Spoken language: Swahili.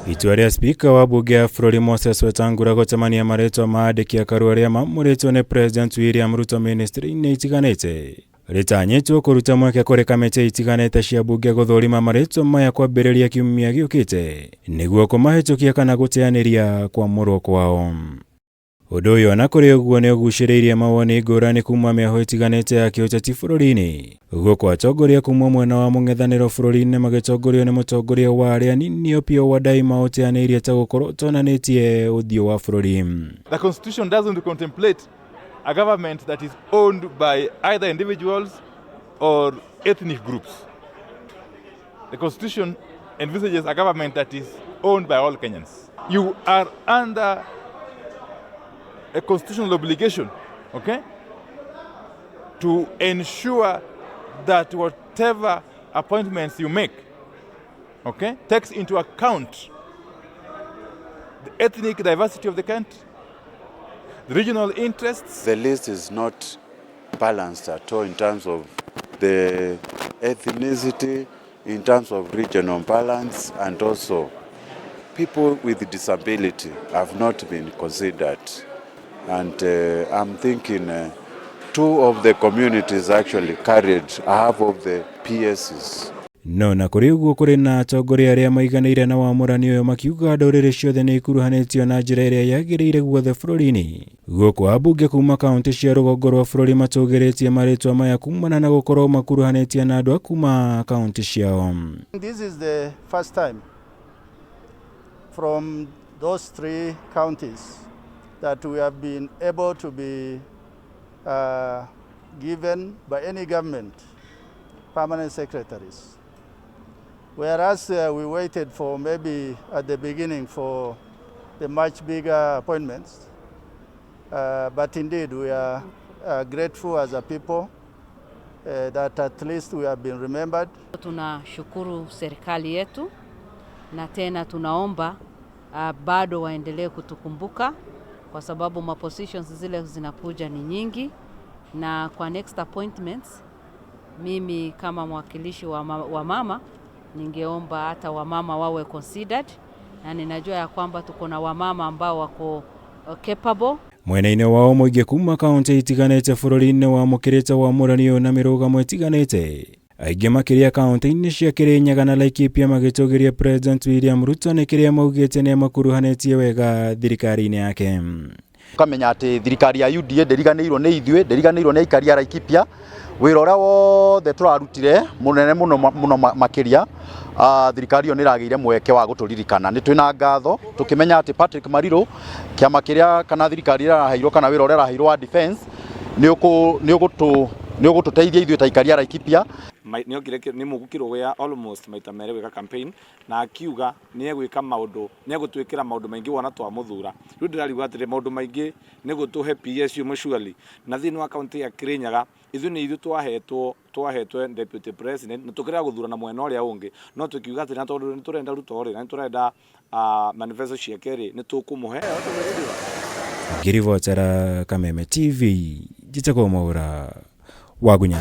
Itua ria Spika wa mbunge ya bururi Moses Wetangula gutemania maritwa ma andiki akaru aria mamuritwo ni President William Ruto ministry-ini itiganite ritanyitwo kuruta mweke kuri kamiti itiganite cia mbunge guthurima maritwa maya kwambiriria kiumia giukite niguo kumahitukia kana guteaniria kwamurwo kwao. Undu uyu ona kuri uguo ni uguciriirie mawoni ngurani kuma miaho itiganite ya kiuteti bururi-ini guku atongoria kuma mwena wa mung'ethaniro bururi-ini magitongorio ni mutongoria wa aria niopio wa daima uteaniirie ta gukorwo tonanitie uthio wa bururi. The constitution doesn't contemplate a government that is owned by either individuals or ethnic groups. The constitution envisages a government that is owned by all Kenyans. You are under a constitutional obligation, okay, to ensure that whatever appointments you make, okay, takes into account the ethnic diversity of the country, the regional interests. The list is not balanced at all in terms of the ethnicity, in terms of regional balance, and also people with disability have not been considered. And I'm thinking two of the communities actually carried half of the PSs. No na kuri uguo kuri na atongoria aria maiganire na wamurani uyu makiuga nduriri ciothe ni ikuruhanitio na njira iria yagiriire guothe bururi-ini guku ambunge kuma kaunti cia rugongo rwa bururi matugiritie maritwa maya kumana na gukorwo makuruhanitie na andu kuma kaunti ciao. This is the first time from those three counties that we have been able to be given by any government permanent secretaries. Whereas we waited for maybe at the beginning for the much bigger appointments, but indeed we are grateful as a people that at least we have been remembered. Tunashukuru serikali yetu na tena tunaomba bado waendelee kutukumbuka kwa sababu ma positions zile zinakuja ni nyingi, na kwa next appointments mimi kama mwakilishi wa mama ningeomba hata wamama wawe considered, na ninajua ya kwamba tuko na wamama ambao wako capable. Mwena-ini wao muingi kuma kaunti itiganite bururi-ini wa mukirite wamurani na mirugamo itiganite aingi makiria kaunti-ini cia Kirinyaga na Laikipia magitugiria President William Ruto ni kiria maugite ni makuruhanetie wega thirikari-ini yake. Kamenya ati thirikari ya UDA nderiganirwo ni ithue, nderiganirwo ni aikari a Laikipia, wira uria wothe turarutire munene muno makiria thirikari yo niragiire mweke wa guturirikana. Ni twina ngatho tukimenya ati Patrick Mariro kiama kiria kana thirikari ira raheirwo kana wira uria raheirwo wa defense ni ugututeithia ithue ta aikari a Laikipia. Ni ogire ni mugukirwo ya almost maita mere weka campaign na akiuga ni egwika maundu ni egutwikira maundu maingi wona twa muthura riu ndirariuga atire maundu maingi ni gutuhe PSU mutually na thini wa county ya Kirinyaga ithu ni ithu twahetwe deputy president na tukira guthura na mwena uria ungi no tukiuga atire tondu ni turenda Ruto ri na turenda manifesto ciakeri ni tukumuhe Girivotera Kameme TV jitako maura wagunya.